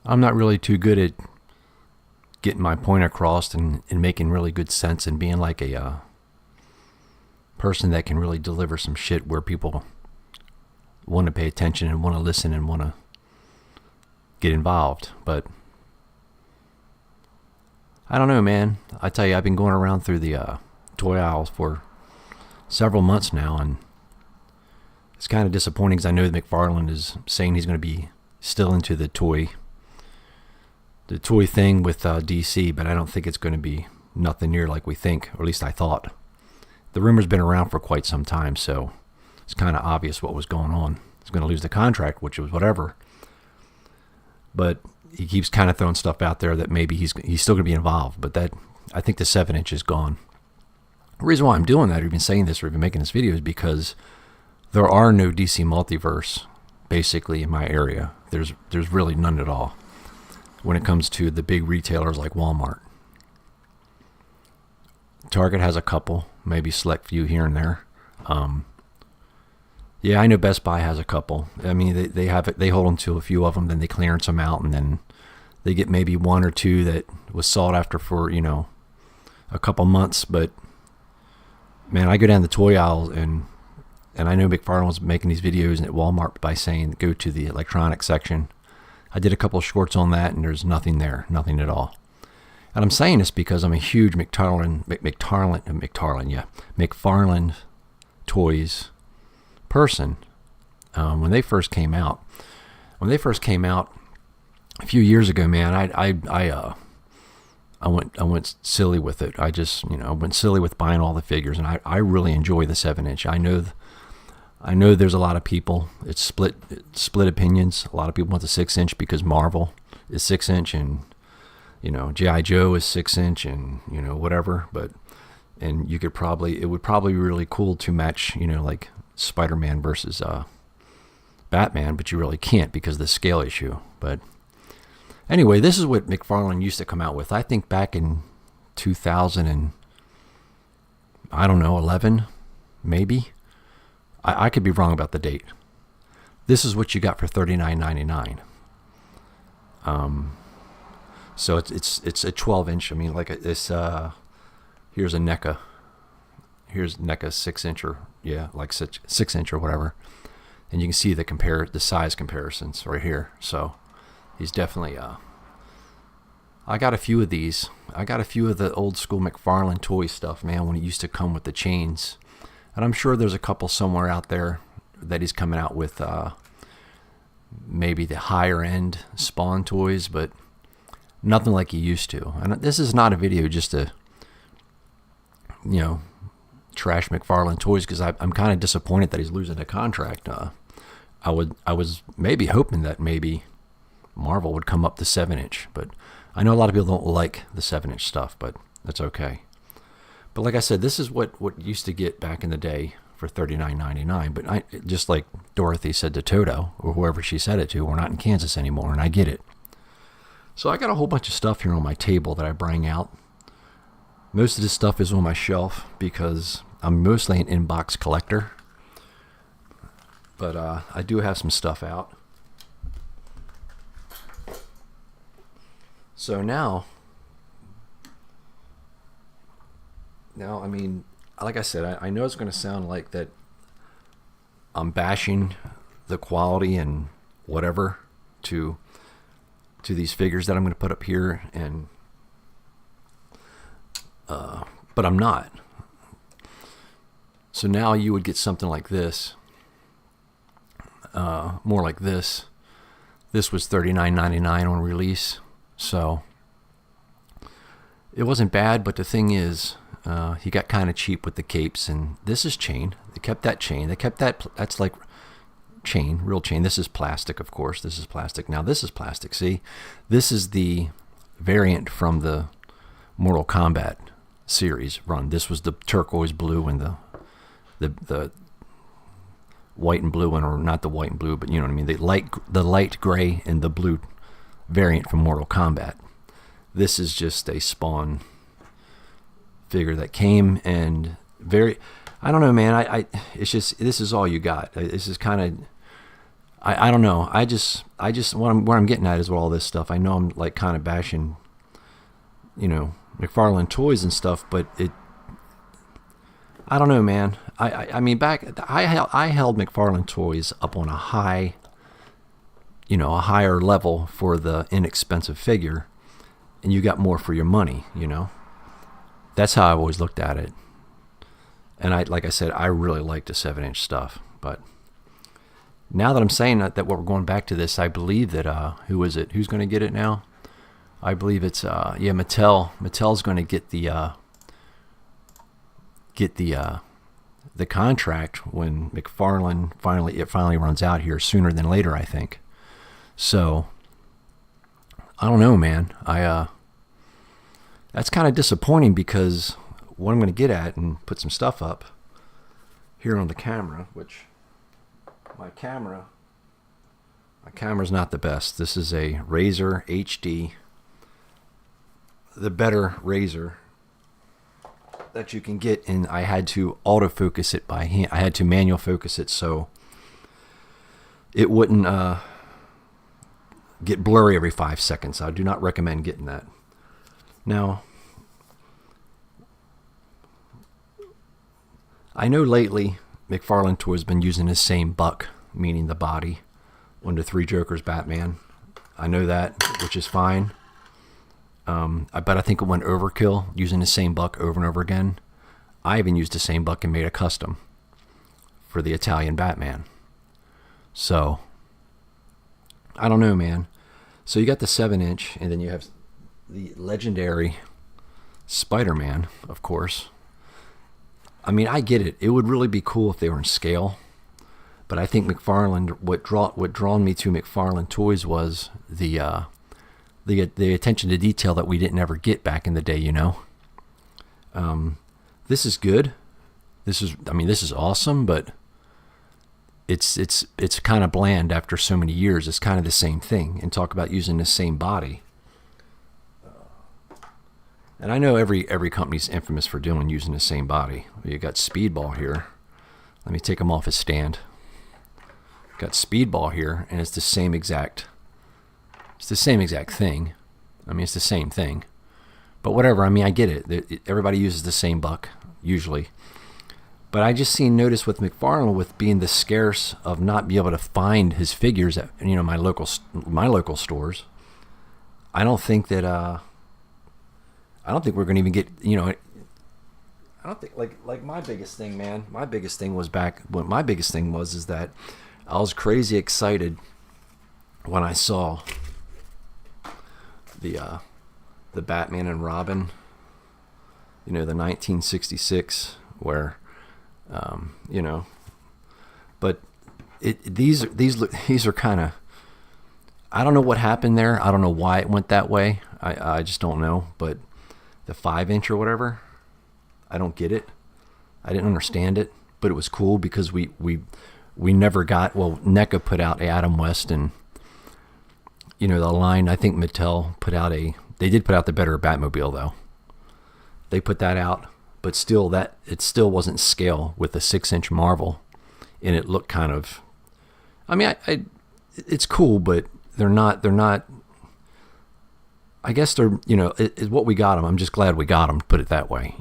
I'm not really too good at getting my point across and making really good sense and being like a person that can really deliver some shit where people want to pay attention and want to listen and want to get involved. But I don't know, man. I tell you, I've been going around through the toy aisles for several months now, and it's kind of disappointing because I know that McFarlane is saying he's going to be still into the toy thing with DC, but I don't think it's going to be nothing near like we think, or at least I thought. The rumor's been around for quite some time, so it's kind of obvious what was going on. He's going to lose the contract, which was whatever. But he keeps kind of throwing stuff out there that maybe he's still going to be involved. But that, I think the 7-inch is gone. The reason why I'm doing that, or even saying this, or even making this video, is because there are no DC Multiverse basically in my area. There's really none at all when it comes to the big retailers like Walmart. Target has a couple, maybe select few here and there. Yeah, I know Best Buy has a couple. I mean, they have it. They hold on to a few of them, then they clearance them out, and then they get maybe one or two that was sought after for a couple months. But man, I go down the toy aisle and I know McFarlane was making these videos at Walmart by saying go to the electronics section. I did a couple of shorts on that, and there's nothing there, nothing at all. And I'm saying this because I'm a huge McFarlane Toys person. When they first came out a few years ago, man, I went silly with it. I went silly with buying all the figures, and I really enjoy the 7-inch. I know there's a lot of people. It's split opinions. A lot of people want the 6-inch because Marvel is 6-inch, and G.I. Joe is 6-inch, and whatever. And it would probably be really cool to match, like Spider-Man versus Batman, but you really can't because of the scale issue. But anyway, this is what McFarlane used to come out with. I think back in 2000 and I don't know, 11 maybe. I could be wrong about the date. This is what you got for $39.99. So it's a 12-inch. I mean, like this. Here's a NECA. Here's NECA 6-inch, or like 6-inch or whatever. And you can see the size comparisons right here. So he's definitely. I got a few of these. I got a few of the old school McFarlane toy stuff, man, when it used to come with the chains. And I'm sure there's a couple somewhere out there that he's coming out with maybe the higher end Spawn toys, but nothing like he used to. And this is not a video just to, trash McFarlane Toys, because I'm kind of disappointed that he's losing the contract. I was maybe hoping that maybe Marvel would come up to 7-inch, but I know a lot of people don't like the 7-inch stuff, but that's okay. But like I said, this is what used to get back in the day for $39.99. But just like Dorothy said to Toto, or whoever she said it to, we're not in Kansas anymore, and I get it. So I got a whole bunch of stuff here on my table that I bring out. Most of this stuff is on my shelf because I'm mostly an inbox collector. But I do have some stuff out. So now, I mean, like I said, I know it's going to sound like that I'm bashing the quality and whatever to these figures that I'm going to put up here, and but I'm not. So now you would get something like this, more like this. This was $39.99 on release, so it wasn't bad. But the thing is, he got kind of cheap with the capes, and this is chain. They kept that chain. They kept that. That's like chain, real chain. This is plastic, of course. This is plastic. Now this is plastic. See, this is the variant from the Mortal Kombat series run. This was the turquoise blue and the white and blue one, or not the white and blue, but you know what I mean. The light gray and the blue variant from Mortal Kombat. This is just a Spawn figure that came, and I don't know, man. It's just, this is all you got. This is kind of, I don't know. I just where I'm getting at is with all this stuff. I know I'm like kind of bashing, McFarlane Toys and stuff, but I don't know, man. I mean, I held McFarlane Toys up on a high, a higher level for the inexpensive figure, and you got more for your money. That's how I've always looked at it. And like I said, I really like the 7-inch stuff. But now that I'm saying that we're going back to this, I believe that who is it? Who's going to get it now? I believe it's Mattel. Mattel's going to get the contract when McFarlane finally runs out here sooner than later, I think. So I don't know, man. That's kind of disappointing, because what I'm going to get at and put some stuff up here on the camera, which my camera's not the best. This is a Razor HD, the better Razor that you can get, and I had to autofocus it by hand. I had to manual focus it so it wouldn't get blurry every 5 seconds. I do not recommend getting that. Now, I know lately McFarlane Toys has been using the same buck, meaning the body, on the Three Jokers Batman. I know that, which is fine. But I think it went overkill using the same buck over and over again. I even used the same buck and made a custom for the Italian Batman. So, I don't know, man. So you got the 7-inch, and then you have the legendary Spider-Man, of course. I mean, I get it. It would really be cool if they were in scale. But I think McFarlane, what drawn me to McFarlane Toys was the attention to detail that we didn't ever get back in the day, This is good. This is awesome, but it's kind of bland after so many years. It's kind of the same thing. And talk about using the same body. And I know every company's infamous for using the same body. You got Speedball here. Let me take him off his stand. Got Speedball here, and it's the same exact thing. I mean, it's the same thing. But whatever. I mean, I get it. Everybody uses the same buck usually. But I just notice with McFarlane, with being the scarce of not being able to find his figures at my local stores. I don't think we're going to even get, I don't think, like my biggest thing, man, my biggest thing was is that I was crazy excited when I saw the Batman and Robin, the 1966, where, but these are kind of, I don't know what happened there. I don't know why it went that way. I just don't know, but the 5-inch or whatever, I don't get it. I didn't understand it, but it was cool because we never got, NECA put out Adam West, and the line, I think Mattel they did put out the better Batmobile though. They put that out, but still it still wasn't scale with the 6-inch Marvel, and it looked kind of, I mean, it's cool, but they're not, I guess they're, it's what we got them. I'm just glad we got them, put it that way.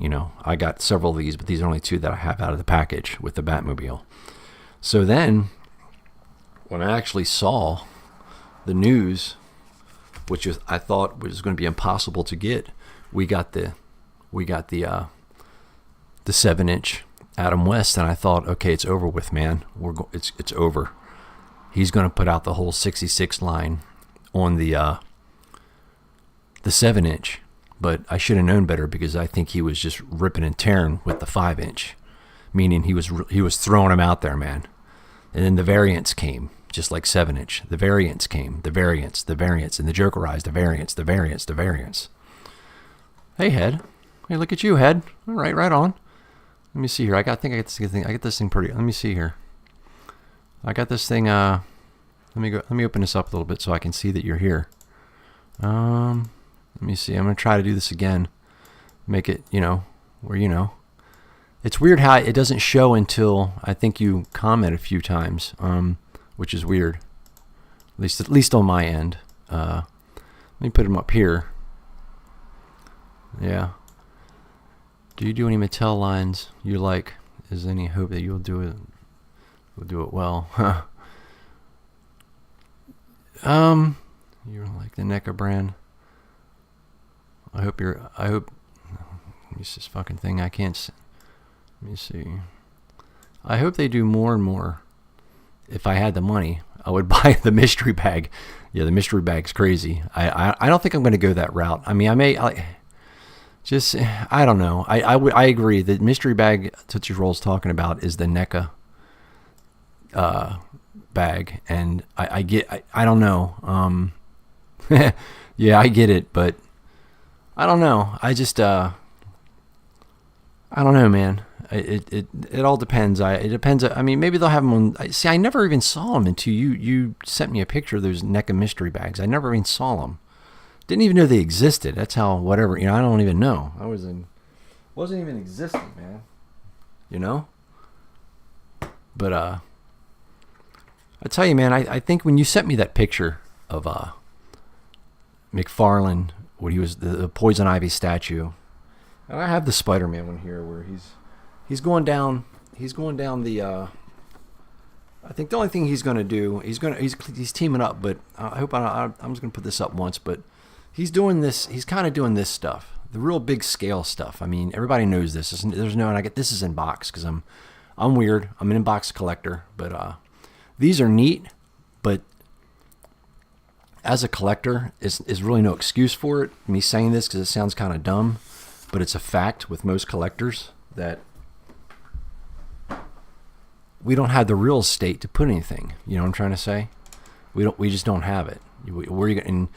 I got several of these, but these are only 2 that I have out of the package with the Batmobile. So then, when I actually saw the news, which I thought was going to be impossible to get, we got the 7-inch Adam West, and I thought, okay, it's over with, man. It's over. He's going to put out the whole 66 line on the 7-inch, but I should have known better, because I think he was just ripping and tearing with the 5-inch, meaning he was throwing them out there, man. And then the variants came, just like 7-inch. The variants came, the variants, and the Jokerized, the variants. Hey, Head. Hey, look at you, Head. All right, right on. Let me see here. I got this thing pretty. Let me see here. I got this thing. Let me open this up a little bit so I can see that you're here. Let me see. I'm gonna try to do this again. Make it, where It's weird how it doesn't show until I think you comment a few times, which is weird. At least on my end. Let me put them up here. Yeah. Do you do any Mattel lines you like? Is there any hope that you'll do it? We'll do it well. You're like the NECA brand. I hope. Use this fucking thing. I can't. Let me see. I hope they do more and more. If I had the money, I would buy the mystery bag. Yeah, the mystery bag's crazy. I don't think I'm going to go that route. I mean, I don't know. I agree. The mystery bag Tootsie Roll's talking about is the NECA bag, and I don't know. Yeah, I get it, but I don't know. I don't know, man. It all depends. It depends. I mean, maybe they'll have them on. See, I never even saw them until you sent me a picture of those NECA mystery bags. I never even saw them. Didn't even know they existed. That's how, whatever, I don't even know. Wasn't even existing, man. But I tell you, man, I think when you sent me that picture of McFarlane, when he was the Poison Ivy statue, and I have the Spider-Man one here where he's going down the. I think the only thing he's going to do, he's teaming up, but I hope I'm just going to put this up once, but he's doing this. He's kind of doing this stuff, the real big scale stuff. I mean, everybody knows this. There's no, and I get this is in box because I'm weird. I'm an inbox collector, but these are neat. But as a collector, is really no excuse for it. Me saying this because it sounds kind of dumb, but it's a fact with most collectors that we don't have the real estate to put anything. You know what I'm trying to say? We just don't have it. And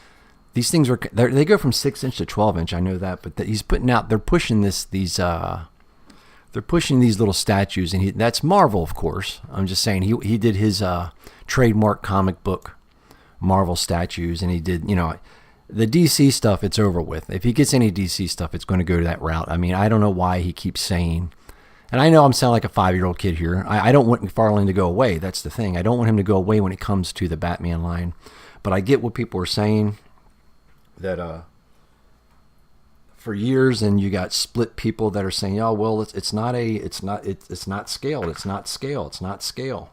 these things they go from 6-inch to 12-inch. I know that, but they're pushing they're pushing these little statues, and that's Marvel, of course. I'm just saying he did his trademark comic book Marvel statues, and he did, the DC stuff. It's over with. If he gets any DC stuff, it's going to go to that route. I mean, I don't know why he keeps saying. And I know I'm sounding like a 5-year-old kid here. I don't want McFarlane to go away. That's the thing. I don't want him to go away when it comes to the Batman line. But I get what people are saying, that for years, and you got split people that are saying, oh, well, it's not scaled. It's not scale. It's not scale.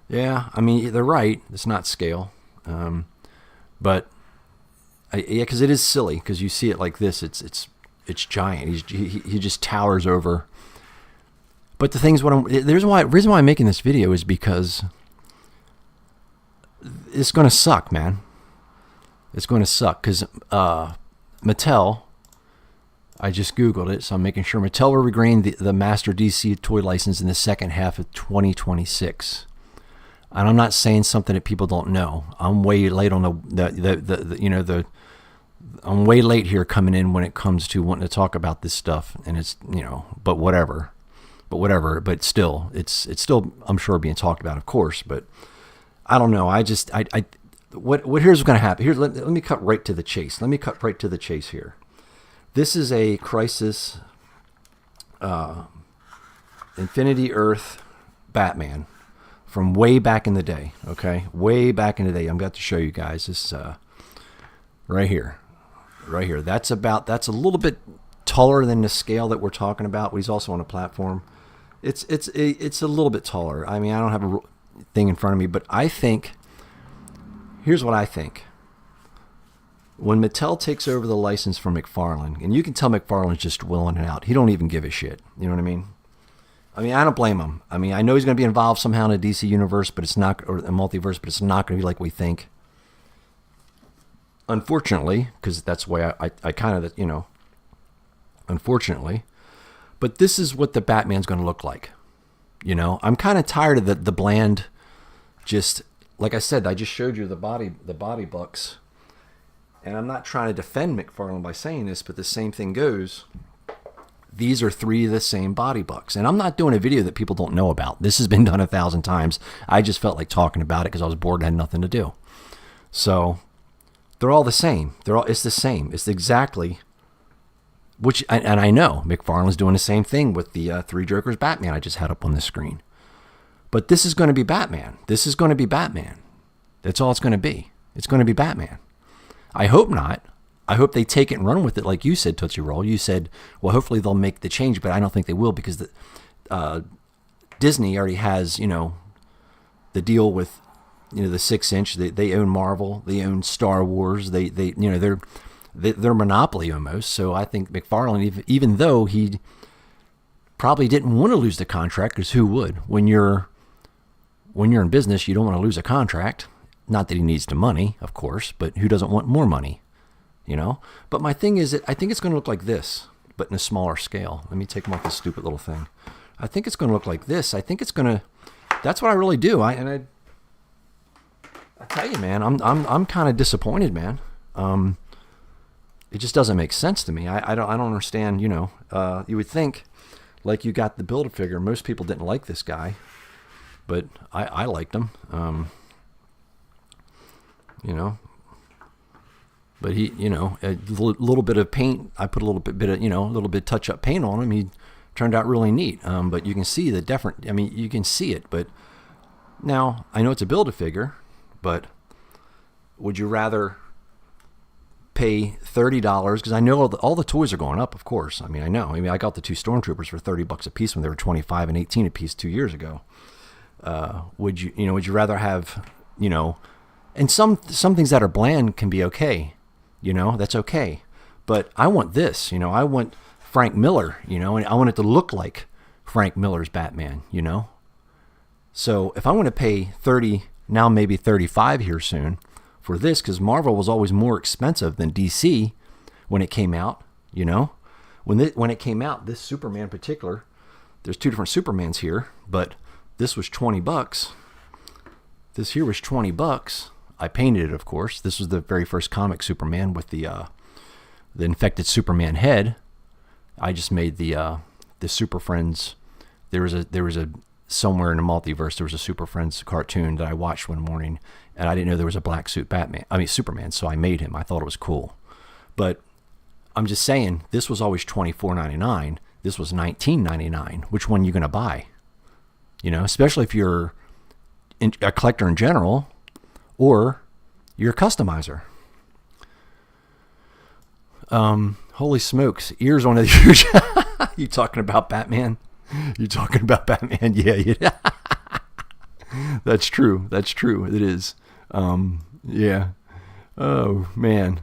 Yeah, I mean, they're right. It's not scale. But because it is silly, because you see it like this. It's giant. He just towers over. But the thing is, the reason why I'm making this video is because it's going to suck, man. It's going to suck because Mattel, I just Googled it, so I'm making sure Mattel will regain the Master DC toy license in the second half of 2026. And I'm not saying something that people don't know. I'm way late on I'm way late here coming in when it comes to wanting to talk about this stuff, and it's but whatever. But still, it's still, I'm sure, being talked about, of course. But I don't know. What here's what's going to happen. Here, let me cut right to the chase. Here. This is a Crisis Infinity Earth Batman from way back in the day. Okay, way back in the day. I'm about to show you guys this right here. That's a little bit taller than the scale that we're talking about. But he's also on a platform. It's a little bit taller. I mean, I don't have a thing in front of me, but I think, here's what I think. When Mattel takes over the license from McFarlane, and you can tell McFarlane's just willing it out. He don't even give a shit. You know what I mean? I don't blame him. I mean, I know he's going to be involved somehow in a DC universe, but it's not, or a multiverse, but it's not going to be like we think. Unfortunately, because that's the way I kind of, unfortunately. But this is what the Batman's going to look like. I'm kind of tired of the bland, just like I said, I just showed you the body bucks. And I'm not trying to defend McFarlane by saying this, but the same thing goes. These are 3 of the same body bucks. And I'm not doing a video that people don't know about. This has been done 1,000 times. I just felt like talking about it because I was bored and had nothing to do. So they're all the same. It's the same. It's exactly. And I know McFarlane's doing the same thing with the 3 Jokers Batman I just had up on the screen. But this is going to be Batman. That's all it's going to be. It's going to be Batman. I hope not. I hope they take it and run with it, like you said, Tootsie Roll. You said, well, hopefully they'll make the change, but I don't think they will because Disney already has, the deal with, the 6-inch. They own Marvel. They own Star Wars. They're monopoly almost. So I think McFarlane, even though he probably didn't want to lose the contract, because who would? When you're in business, you don't want to lose a contract. Not that he needs the money, of course, but who doesn't want more money? But my thing is that I think it's going to look like this, but in a smaller scale. Let me take them off this stupid little thing. I think it's going to look like this. I think it's going to. That's what I really do. I tell you, man, I'm kind of disappointed, man. It just doesn't make sense to me. I don't understand. You would think, like you got the Build-A-Figure. Most people didn't like this guy, but I liked him. But he, a little bit of paint. I put a little bit touch-up paint on him. He turned out really neat. But you can see the different. I mean, you can see it. But now I know it's a Build-A-Figure, but would you rather pay $30? Because I know all the toys are going up. Of course, I know. I got the 2 Stormtroopers for $30 a piece when they were $25 and $18 a piece 2 years ago. Would you rather have, and some things that are bland can be okay. That's okay. But I want this, I want Frank Miller, and I want it to look like Frank Miller's Batman, So if I want to pay 30, now maybe 35 here soon for this, because Marvel was always more expensive than DC when it came out, when it came out, this Superman in particular, there's 2 different Supermans here, but this was $20. This here was $20. I painted it, of course. This was the very first comic Superman with the infected Superman head. I just made the Super Friends. There was a somewhere in the multiverse there was a Super Friends cartoon that I watched one morning, and I didn't know there was a black suit Superman. So I made him. I thought it was cool, but I'm just saying this was always $24.99. This was $19.99. Which one are you gonna buy? Especially if you're a collector in general. Or you're a customizer. Holy smokes. Ears on the huge. You talking about Batman? You talking about Batman? Yeah. That's true. It is. Yeah. Oh, man.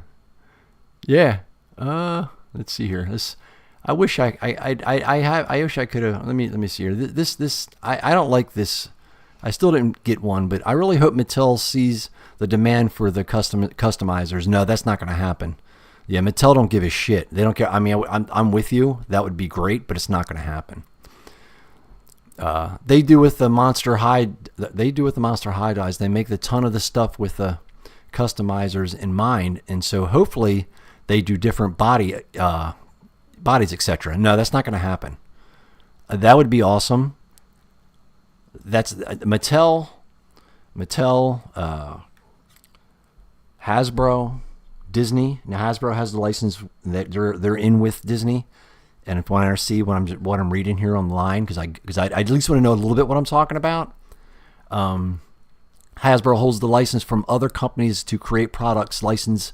Yeah. Let's see here. I wish I wish I could have. Let me see here. This. I don't like this. I still didn't get one, but I really hope Mattel sees the demand for the customizers. No, that's not going to happen. Yeah, Mattel don't give a shit. They don't care. I'm with you. That would be great, but it's not going to happen. They do with the Monster High. They do with the Monster High dies. They make a ton of the stuff with the customizers in mind, and so hopefully they do different bodies, etc. No, that's not going to happen. That would be awesome. That's Mattel, Hasbro, Disney. Now Hasbro has the license that they're in with Disney, and if I want to see what I'm reading here online, because I at least want to know a little bit what I'm talking about. Hasbro holds the license from other companies to create products licensed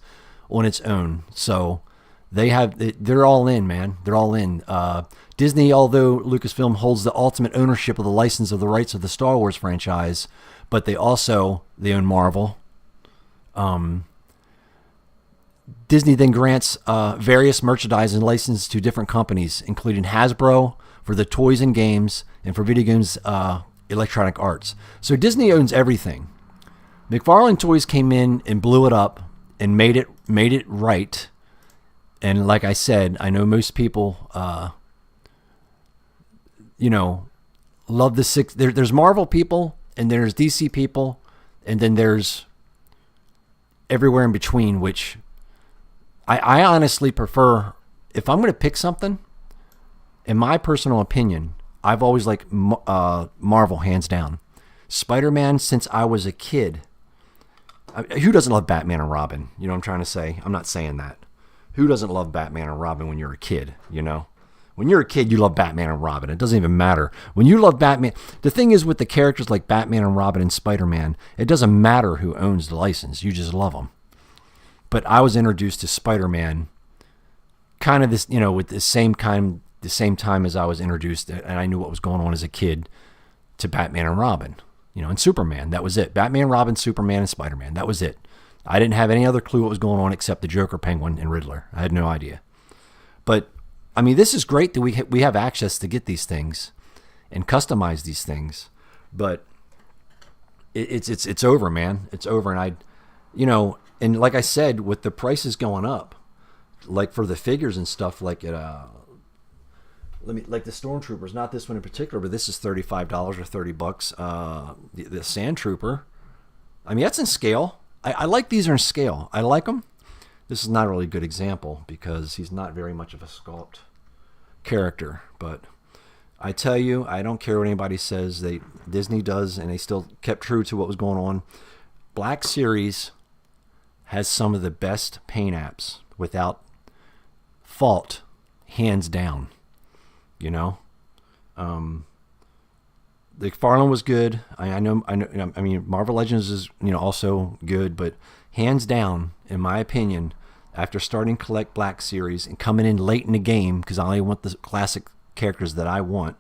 on its own, so they're all in, man. They're all in. Disney, although Lucasfilm holds the ultimate ownership of the license of the rights of the Star Wars franchise, but they own Marvel. Disney then grants various merchandise and licenses to different companies, including Hasbro for the toys and games, and for video games, Electronic Arts. So Disney owns everything. McFarlane Toys came in and blew it up and made it right. And like I said, I know most people, love the six. There's Marvel people, and there's DC people, and then there's everywhere in between, which I honestly prefer. If I'm going to pick something, in my personal opinion, I've always liked Marvel, hands down. Spider-Man, since I was a kid. Who doesn't love Batman and Robin? You know what I'm trying to say? I'm not saying that. Who doesn't love Batman and Robin when you're a kid, When When you're a kid, you love Batman and Robin. It doesn't even matter. When you love Batman, the thing is with the characters like Batman and Robin and Spider-Man, it doesn't matter who owns the license. You just love them. But I was introduced to Spider-Man kind of this, with the same time as I was introduced, and I knew what was going on as a kid, to Batman and Robin, and Superman. That was it. Batman, Robin, Superman, and Spider-Man. That was it. I didn't have any other clue what was going on except the Joker, Penguin, and Riddler. I had no idea. But, I mean, this is great that we have access to get these things and customize these things. But it's over, man. It's over. And and like I said, with the prices going up, like for the figures and stuff, like the Stormtroopers, not this one in particular, but this is $35 or $30. The Sand Trooper, I mean, that's in scale. I like these are in scale. I like them. This is not a really good example because he's not very much of a sculpt character. But I tell you, I don't care what anybody says. Disney does, and they still kept true to what was going on. Black Series has some of the best paint apps without fault, hands down. The McFarlane was good. I know. I mean, Marvel Legends is also good, but hands down, in my opinion, after starting to collect Black Series and coming in late in the game, because I only want the classic characters that I want,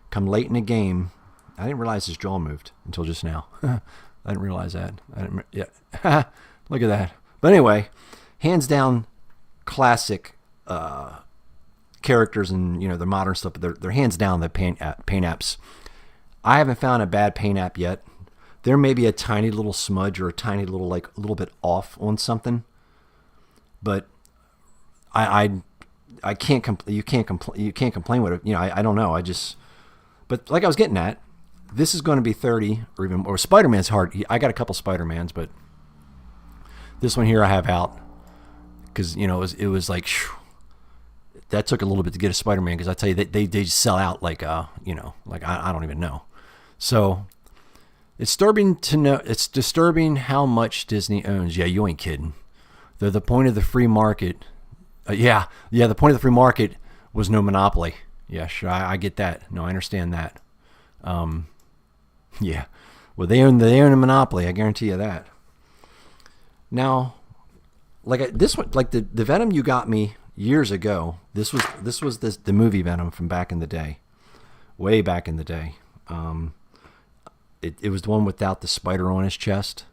come late in the game. I didn't realize his jaw moved until just now. I didn't realize that. Yeah, look at that. But anyway, hands down, classic characters and the modern stuff. But they're hands down the paint apps. I haven't found a bad paint app yet. There may be a tiny little smudge or a tiny little a little bit off on something, but I can't you can't complain with it. I don't know. But like I was getting at, this is going to be 30 or even more. Spider-Man's hard. I got a couple Spider-Mans, but this one here I have out because it was like that took a little bit to get a Spider-Man, because I tell you they just sell out like I don't even know. So it's disturbing how much Disney owns. Yeah, you ain't kidding. The point of the free market. The point of the free market was no monopoly. Yeah, sure, I get that. No, I understand that. Yeah. Well, they own a monopoly. I guarantee you that. Now, this one, like the Venom you got me years ago. This was the movie Venom from back in the day, way back in the day. It was the one without the spider on his chest.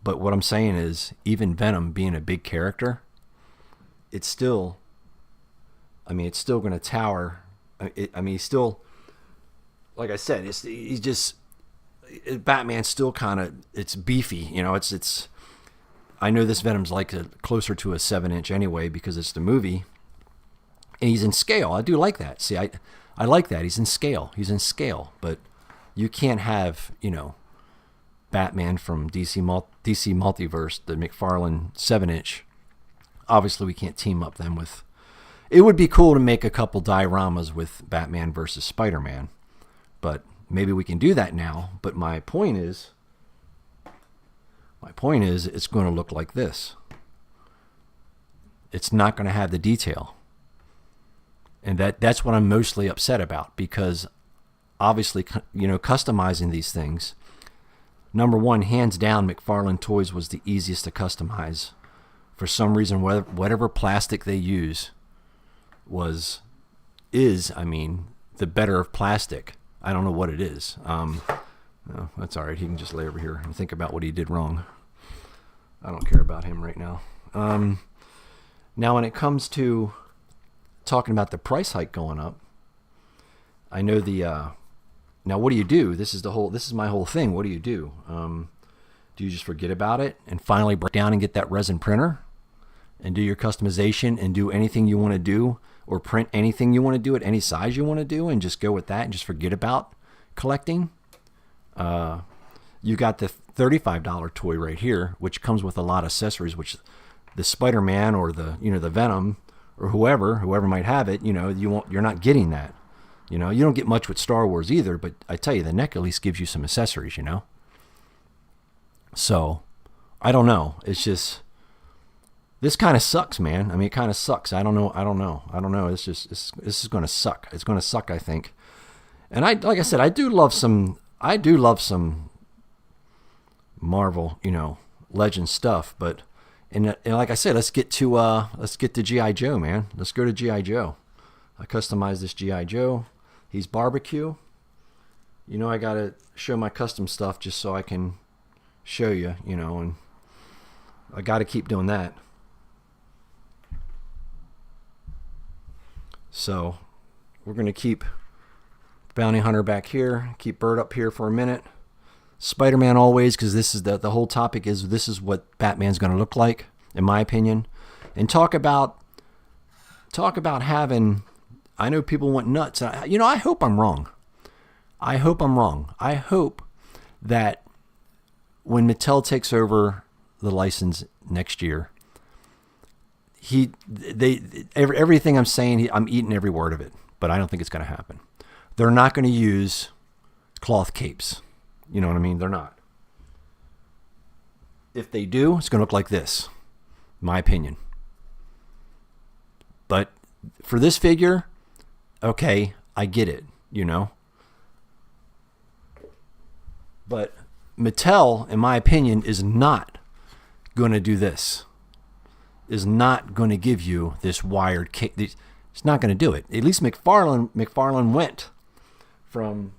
But what I'm saying is, even Venom being a big character, it's still going to tower. He's still, like I said, Batman's still kind of, it's beefy. I know this Venom's closer to a 7-inch anyway, because it's the movie. And he's in scale. I do like that. See, I like that. He's in scale. But you can't have, Batman from DC Multiverse, the McFarlane 7-inch. Obviously, we can't team up them with. It would be cool to make a couple dioramas with Batman versus Spider-Man, but maybe we can do that now. But my point is, it's going to look like this. It's not going to have the detail, and that's what I'm mostly upset about, because obviously, customizing these things. Number one, hands down, McFarlane Toys was the easiest to customize. For some reason, whatever plastic they use is the better of plastic. I don't know what it is. No, that's all right. He can just lay over here and think about what he did wrong. I don't care about him right now. Now, when it comes to talking about the price hike going up, I know now what do you do? This is my whole thing. What do you do? Do you just forget about it and finally break down and get that resin printer and do your customization and do anything you want to do, or print anything you want to do at any size you want to do, and just go with that and just forget about collecting? You got the $35 toy right here, which comes with a lot of accessories, which the Spider-Man or the Venom or whoever might have it, you're not getting that. You don't get much with Star Wars either, but I tell you, the neck at least gives you some accessories, So, I don't know. It's just, This kind of sucks, man. I mean, it kind of sucks. I don't know. This is going to suck. It's going to suck, I think. And like I said, I do love some Marvel, Legend stuff, but and like I said, let's get to G.I. Joe, man. Let's go to G.I. Joe. I customized this G.I. Joe. He's barbecue. I got to show my custom stuff just so I can show you, and I got to keep doing that. So we're going to keep Bounty Hunter back here, keep Bird up here for a minute. Spider-Man always, because this is the whole topic is this is what Batman's going to look like, in my opinion. And talk about having, I know people want nuts. I hope I'm wrong. I hope that when Mattel takes over the license next year, everything I'm saying, I'm eating every word of it, but I don't think it's going to happen. They're not going to use cloth capes. You know what I mean? They're not. If they do, it's going to look like this, my opinion. But for this figure, okay, I get it, But Mattel, in my opinion, is not going to do this. Is not going to give you this wired cape. It's not going to do it. At least McFarlane went from,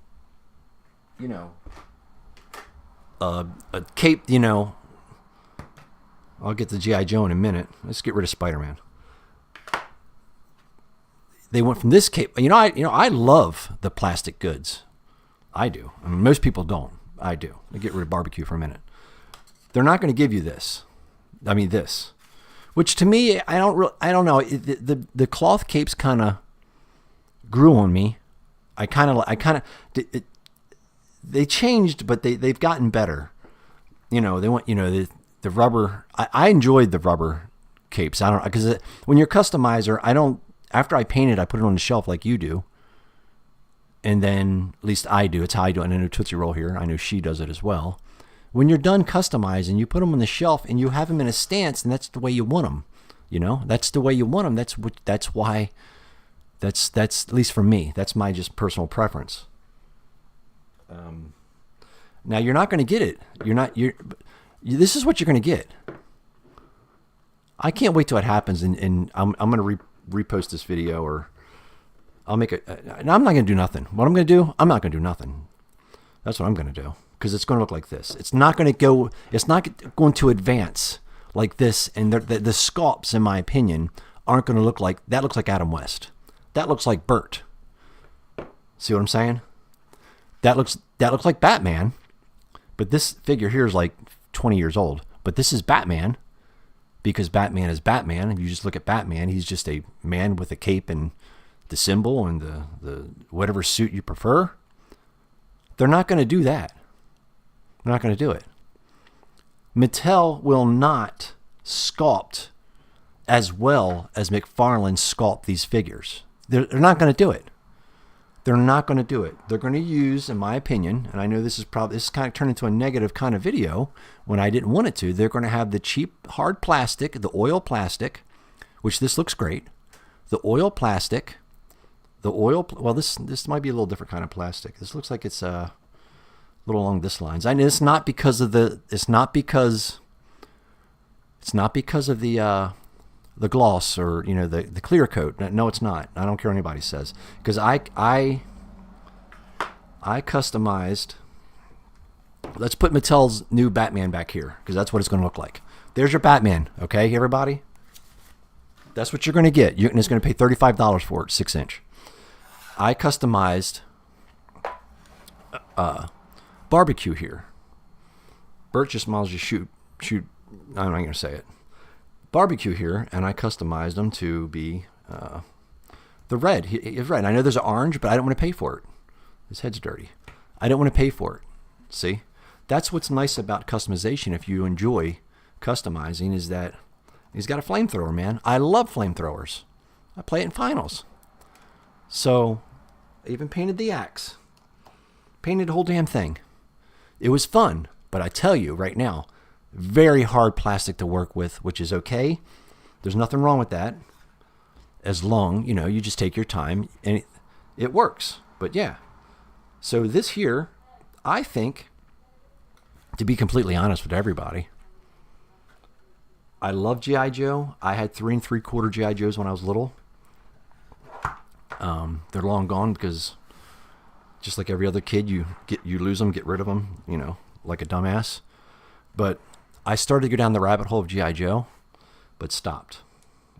a cape, I'll get to G.I. Joe in a minute. Let's get rid of Spider-Man. They went from this cape. I love the plastic goods. I do. I mean, most people don't. I do. I get rid of barbecue for a minute. They're not going to give you this. I mean, this. Which to me, I don't know. The cloth capes kind of grew on me. They changed, but they've gotten better. They want, the rubber. I enjoyed the rubber capes. I don't, because when you're a customizer, after I paint it, I put it on the shelf like you do. And then, at least I do. It's how I do it. And I know Tootsie Roll here. I know she does it as well. When you're done customizing, you put them on the shelf and you have them in a stance, and that's the way you want them. That's the way you want them. That's why. That's at least for me. That's my just personal preference. Now you're not going to get it. This is what you're going to get. I can't wait till it happens, and I'm going to repost this video, or I'll make it. And I'm not going to do nothing. What I'm going to do, I'm not going to do nothing. That's what I'm going to do, because it's going to look like this. It's not going to go. It's not going to advance like this, and the sculpts, in my opinion, aren't going to look like that. Looks like Adam West. That looks like Bert. See what I'm saying? That looks like Batman, but this figure here is like 20 years old. But this is Batman, because Batman is Batman. If you just look at Batman, he's just a man with a cape and the symbol and the whatever suit you prefer. They're not going to do that. They're not going to do it. Mattel will not sculpt as well as McFarlane sculpt these figures. They're not going to do it. They're not going to do it. They're going to use, in my opinion, and I know this is kind of turned into a negative kind of video when I didn't want it to. They're going to have the cheap hard plastic, the oil plastic, which this looks great. The oil plastic, well, this might be a little different kind of plastic. This looks like it's a little along this lines. I know it's not because of the gloss or the clear coat. No, it's not. I don't care what anybody says, because I customized. Let's put Mattel's new Batman back here, because that's what it's going to look like. There's your Batman, okay, everybody. That's what you're going to get. You're just going to pay $35 for it, 6-inch. I customized barbecue here. Bert just miles just shoot. I'm not going to say it. Barbecue here, and I customized them to be the red. He's red. I know there's an orange, but I don't want to pay for it. His head's dirty. I don't want to pay for it. See? That's what's nice about customization, if you enjoy customizing, is that he's got a flamethrower, man. I love flamethrowers. I play it in finals. So, I even painted the axe. Painted the whole damn thing. It was fun, but I tell you right now, very hard plastic to work with, which is okay. There's nothing wrong with that. As long, you just take your time and it works. But yeah. So this here, I think, to be completely honest with everybody, I love G.I. Joe. I had 3 3/4 G.I. Joes when I was little. They're long gone because just like every other kid, you lose them, get rid of them, like a dumbass. But I started to go down the rabbit hole of G.I. Joe, but stopped.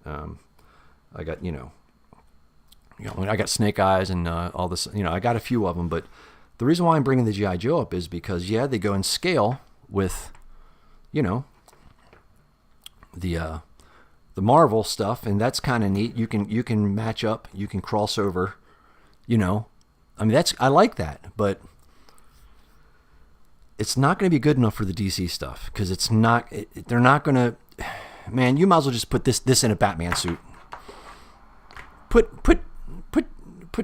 I got, I got Snake Eyes and all this, I got a few of them. But the reason why I'm bringing the G.I. Joe up is because, they go in scale with, the Marvel stuff, and that's kind of neat. You can match up, you can cross over, I like that, but it's not going to be good enough for the DC stuff because it's not. They're not going to. Man, you might as well just put this in a Batman suit. Put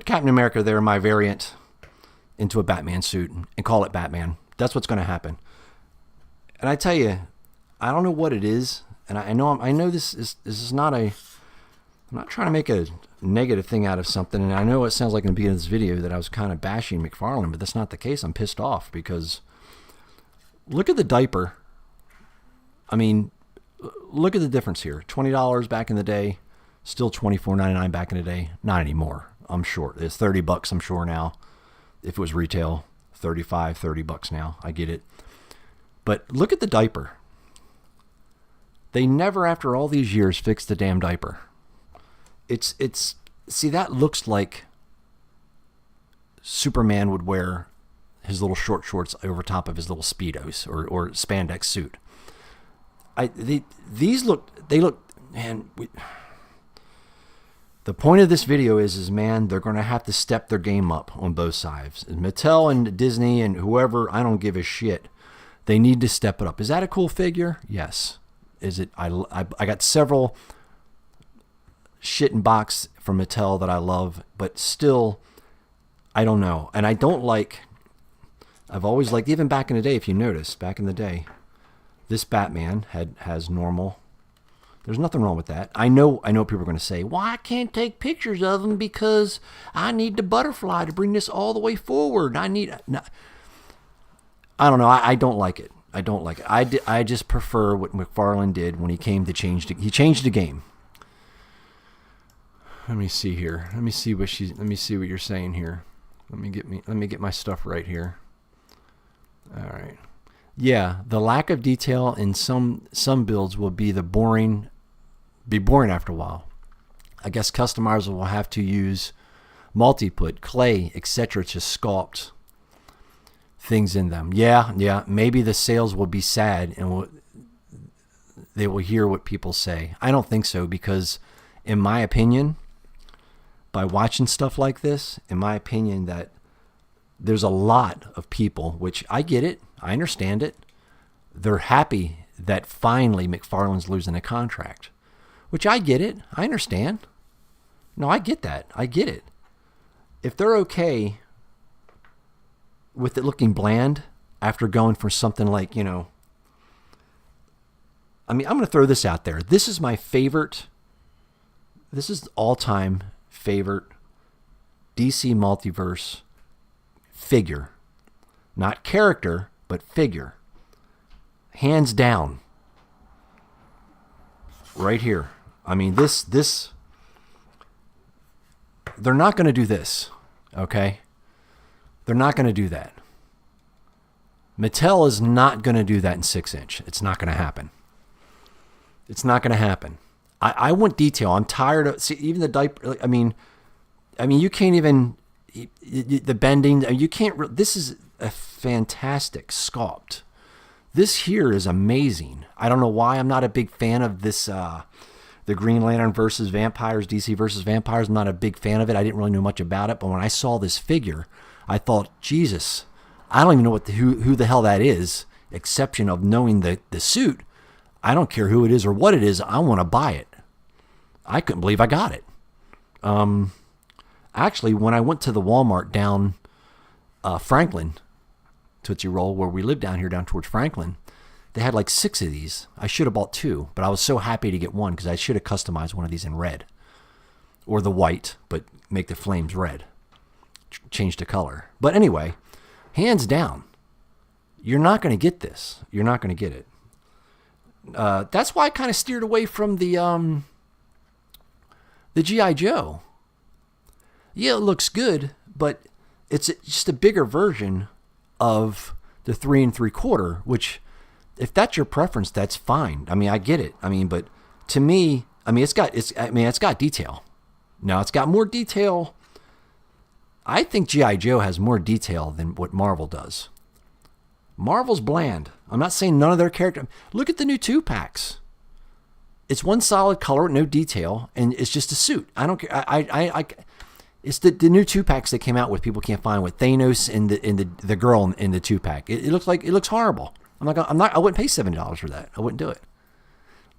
Captain America there in my variant into a Batman suit and call it Batman. That's what's going to happen. And I tell you, I don't know what it is, and I know this is not a. I'm not trying to make a negative thing out of something, and I know it sounds like in the beginning of this video that I was kind of bashing McFarlane, but that's not the case. I'm pissed off because look at the diaper. I mean, look at the difference here. $20 back in the day, still $24.99 back in the day. Not anymore. I'm sure it's $30. I'm sure now. If it was retail, $30 now. I get it. But look at the diaper. They never, after all these years, fixed the damn diaper. It's see, that looks like Superman would wear his little short shorts over top of his little Speedos or spandex suit. These look, man. The point of this video is man, they're going to have to step their game up on both sides. Mattel and Disney and whoever, I don't give a shit. They need to step it up. Is that a cool figure? Yes. Is it? I got several shit in box from Mattel that I love, but still, I don't know. And I don't like. I've always liked, even back in the day, if you notice, back in the day, this Batman has normal. There's nothing wrong with that. I know people are going to say, well, I can't take pictures of them because I need the butterfly to bring this all the way forward. I don't know. I don't like it. I don't like it. I just prefer what McFarlane did when he came to change. He changed the game. Let me see here. Let me see what you're saying here. Let me get my stuff right here. All right. Yeah, the lack of detail in some builds will be boring after a while. I guess customizers will have to use multi-put, clay, etc. to sculpt things in them. Yeah. Maybe the sales will be sad and they will hear what people say. I don't think so because, in my opinion, by watching stuff like this, in my opinion, that there's a lot of people, which I get it, I understand it. They're happy that finally McFarlane's losing a contract, which I get it. I understand. No, I get that. I get it. If they're okay with it looking bland after going for something like, I'm going to throw this out there. This is my favorite. This is all-time favorite DC Multiverse figure. Not character, but figure. Hands down. Right here. This they're not going to do this, okay? They're not going to do that. Mattel is not going to do that in 6-inch. It's not going to happen. It's not going to happen. I want detail. I'm tired of, see, even the diaper, you can't even, the bending, you can't, this is a fantastic sculpt. This here is amazing. I don't know why I'm not a big fan of this, the Green Lantern versus Vampires, DC versus Vampires. I'm not a big fan of it. I didn't really know much about it, but when I saw this figure, I thought, Jesus, I don't even know who the hell that is, exception of knowing the suit. I don't care who it is or what it is. I want to buy it. I couldn't believe I got it. Actually, when I went to the Walmart down Franklin, Tootsie Roll, where we live down here, down towards Franklin, They had like 6 of these. I should have bought 2, but I was so happy to get one because I should have customized one of these in red or the white, but make the flames red. Change the color. But anyway, hands down, you're not going to get this. You're not going to get it. That's why I kind of steered away from the G.I. Joe. Yeah, it looks good, but it's just a bigger version of the 3 3/4, which, if that's your preference, that's fine. I mean, I get it. I mean, but to me, I mean, it's got detail. Now, it's got more detail. I think G.I. Joe has more detail than what Marvel does. Marvel's bland. I'm not saying none of their characters. Look at the new 2-packs. It's one solid color, no detail, and it's just a suit. I don't care. It's the new 2-packs that came out with people can't find with Thanos and the girl in the 2-pack. It looks horrible. I wouldn't pay $70 for that. I wouldn't do it.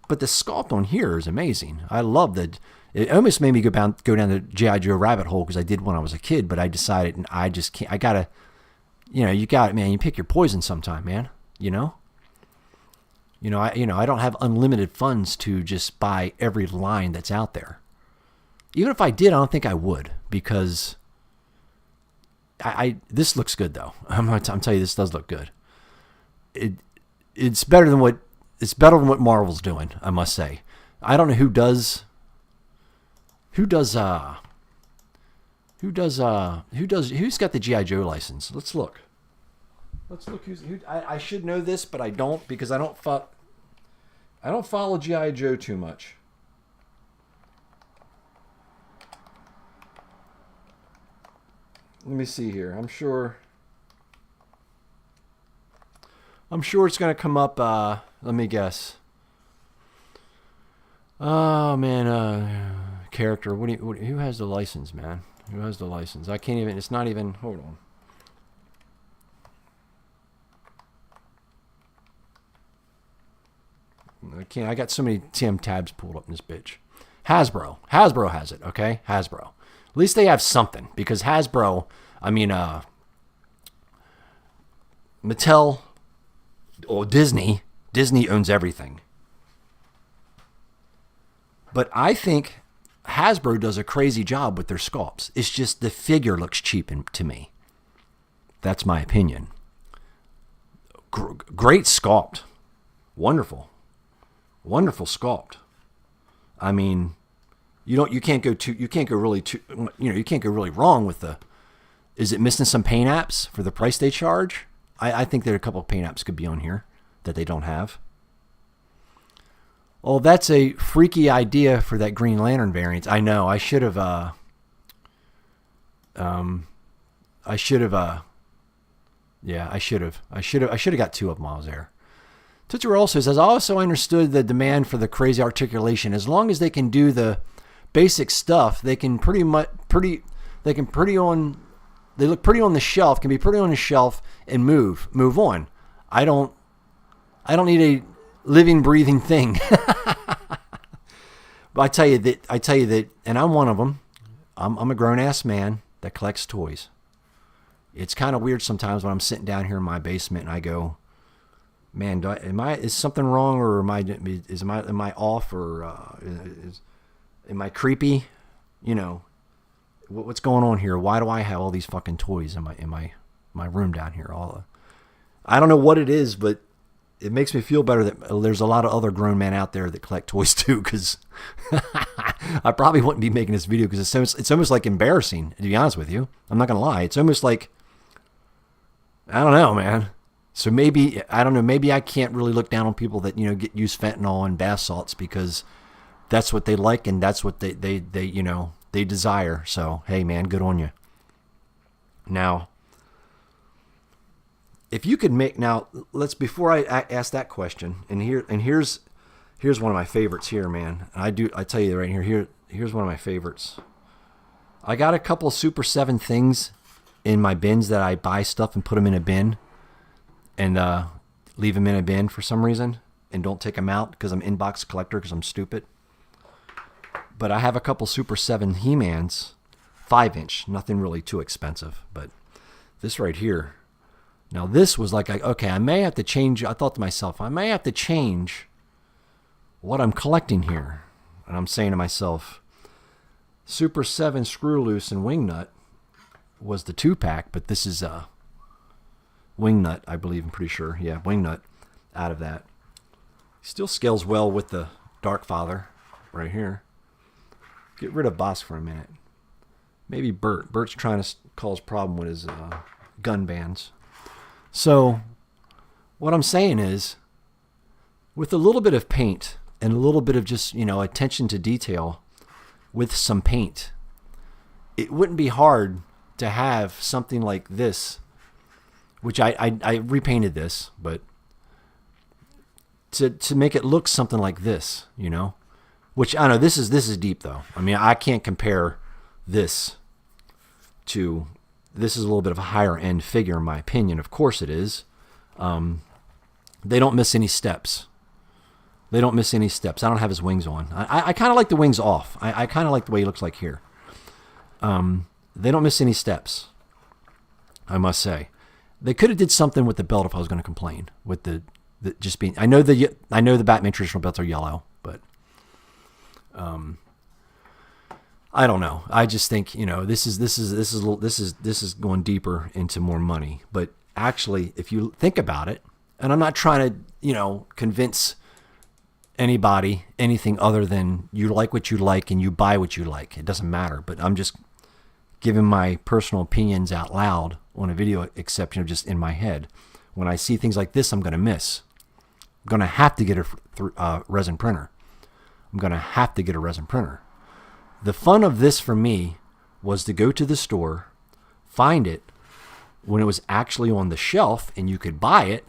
But the sculpt on here is amazing. I love that. It almost made me go down the G.I. Joe rabbit hole because I did when I was a kid, but I decided and I just can't. I gotta, you got it, man. You pick your poison sometime, man. I don't have unlimited funds to just buy every line that's out there. Even if I did, I don't think I would because this looks good though. I'm telling you, this does look good. It's better than what Marvel's doing, I must say. I don't know who's got the G.I. Joe license. Let's look I should know this, but I don't because I don't follow G.I. Joe too much. Let me see here. I'm sure it's going to come up. Let me guess. Oh man, character. Who has the license, man? Who has the license? I can't even. It's not even. Hold on. I can't. I got so many TM tabs pulled up in this bitch. Hasbro. Hasbro has it. Okay, Hasbro. At least they have something because Hasbro. I mean, Mattel or Disney. Disney owns everything. But I think Hasbro does a crazy job with their sculpts. It's just the figure looks cheap to me. That's my opinion. Great sculpt. Wonderful sculpt. I mean, you can't go really wrong with the. Is it missing some paint apps for the price they charge? I think there are a couple of paint apps could be on here that they don't have. Well, that's a freaky idea for that Green Lantern variant. I know. I should have. I should have got 2 of them while I was there. Tootsie also says, I also understood the demand for the crazy articulation. As long as they can do the basic stuff, they can they look pretty on the shelf, can be pretty on the shelf and move on. I don't need a living, breathing thing. But I tell you that, and I'm one of them. I'm a grown ass man that collects toys. It's kind of weird sometimes when I'm sitting down here in my basement and I go, man, is something wrong, or am I off, or am I creepy? What's going on here? Why do I have all these fucking toys in my room down here? I don't know what it is, but it makes me feel better that there's a lot of other grown men out there that collect toys too. Because I probably wouldn't be making this video because it's almost like embarrassing. To be honest with you, I'm not gonna lie. It's almost like, I don't know, man. So maybe, I don't know, maybe I can't really look down on people that, use fentanyl and bath salts because that's what they like and that's what they desire. So, hey man, good on you. Now, if you could make, before I ask that question, here's one of my favorites here, man. I tell you right here's one of my favorites. I got a couple of Super 7 things in my bins that I buy stuff and put them in a bin. And leave them in a bin for some reason and don't take them out because I'm inbox collector because I'm stupid. But I have a couple Super 7 He-Mans, 5-inch, nothing really too expensive. But this right here, Now this was like, okay, I may have to change. I thought to myself, I may have to change what I'm collecting here. And I'm saying to myself, Super 7 Screw Loose and Wingnut was the 2-pack, but this is a Wingnut, I believe. I'm pretty sure. Yeah, Wingnut out of that. Still scales well with the Dark Father right here. Get rid of Bosk for a minute. Maybe Bert. Bert's trying to cause problem with his gun bands. So what I'm saying is, with a little bit of paint and a little bit of just, attention to detail with some paint, it wouldn't be hard to have something like this, which I repainted this, but to make it look something like this, which I know this is deep though. I mean, I can't compare this to, this is a little bit of a higher end figure in my opinion. Of course it is. They don't miss any steps. I don't have his wings on. I kind of like the wings off. I kind of like the way he looks like here. They don't miss any steps, I must say. They could have did something with the belt if I was going to complain. With the just being, I know the Batman traditional belts are yellow, but I don't know. I just think this is going deeper into more money. But actually, if you think about it, and I'm not trying to convince anybody anything other than you like what you like and you buy what you like. It doesn't matter. But I'm just giving my personal opinions out loud on a video exception of just in my head. When I see things like this, I'm going to miss. I'm going to have to get a resin printer. The fun of this for me was to go to the store, find it when it was actually on the shelf and you could buy it.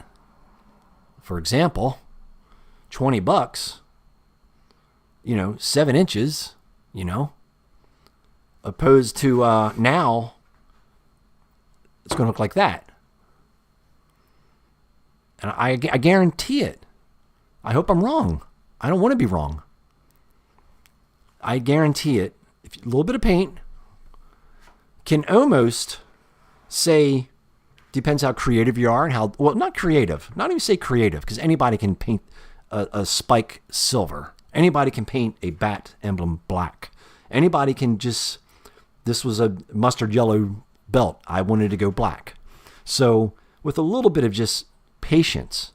For example, $20, 7 inches, opposed to now it's going to look like that. And I guarantee it. I hope I'm wrong. I don't want to be wrong. I guarantee it. If a little bit of paint can almost say, depends how creative you are and how, well, not creative, not even say creative, because anybody can paint a spike silver. Anybody can paint a bat emblem black. Anybody can just, this was a mustard yellow belt. I wanted to go black. So with a little bit of just patience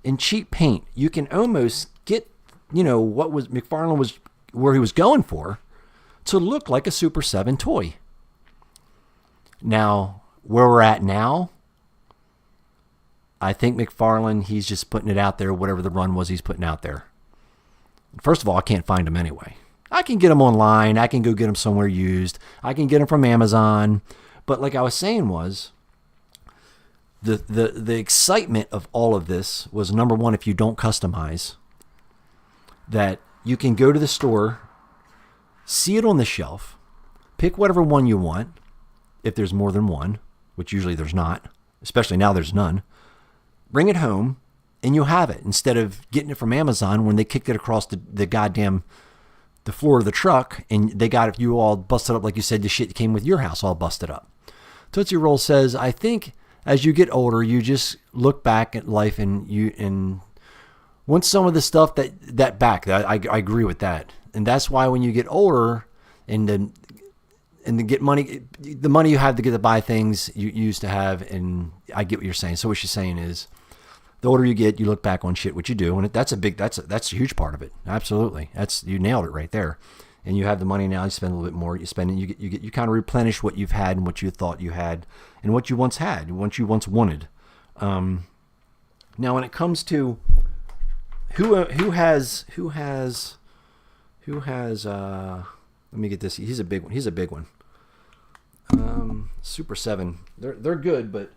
and cheap paint, you can almost get, what was McFarlane was, where he was going for, to look like a Super 7 toy. Now, where we're at now, I think McFarlane, he's just putting it out there, whatever the run was he's putting out there. First of all, I can't find them anyway. I can get them online. I can go get them somewhere used. I can get them from Amazon. But like I was saying was, the excitement of all of this was, number one, if you don't customize, that you can go to the store, see it on the shelf, pick whatever one you want, if there's more than one, which usually there's not, especially now there's none. Bring it home, and you'll have it, instead of getting it from Amazon when they kicked it across the goddamn the floor of the truck, and they got you all busted up, like you said, the shit came with your house all busted up. Tootsie Roll says, I think as you get older, you just look back at life and want some of the stuff that back. I agree with that. And that's why when you get older and to get money, the money you have to get to buy things you used to have, and I get what you're saying. So what you're saying is, the older you get, you look back on shit what you do, and that's a huge part of it. Absolutely, you nailed it right there. And you have the money now, you spend a little bit more. You spend, and you kind of replenish what you've had and what you thought you had, and what you once had, what you once wanted. Now, when it comes to who has let me get this. He's a big one. Super 7. They're good, but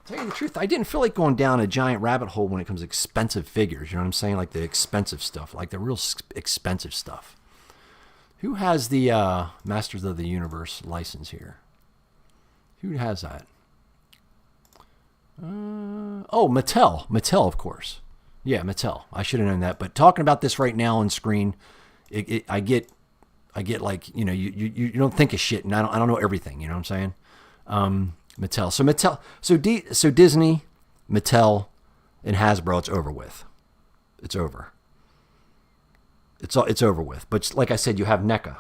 to tell you the truth, I didn't feel like going down a giant rabbit hole when it comes to expensive figures. You know what I'm saying? Like the expensive stuff, like the real expensive stuff. Who has the Masters of the Universe license here? Who has that? Mattel. Mattel, of course. Yeah, Mattel. I should have known that. But talking about this right now on screen, I get like, you don't think of shit, and I don't know everything. You know what I'm saying? Mattel. So Disney, Mattel, and Hasbro, it's over with. It's over. It's over with. But like I said, you have NECA.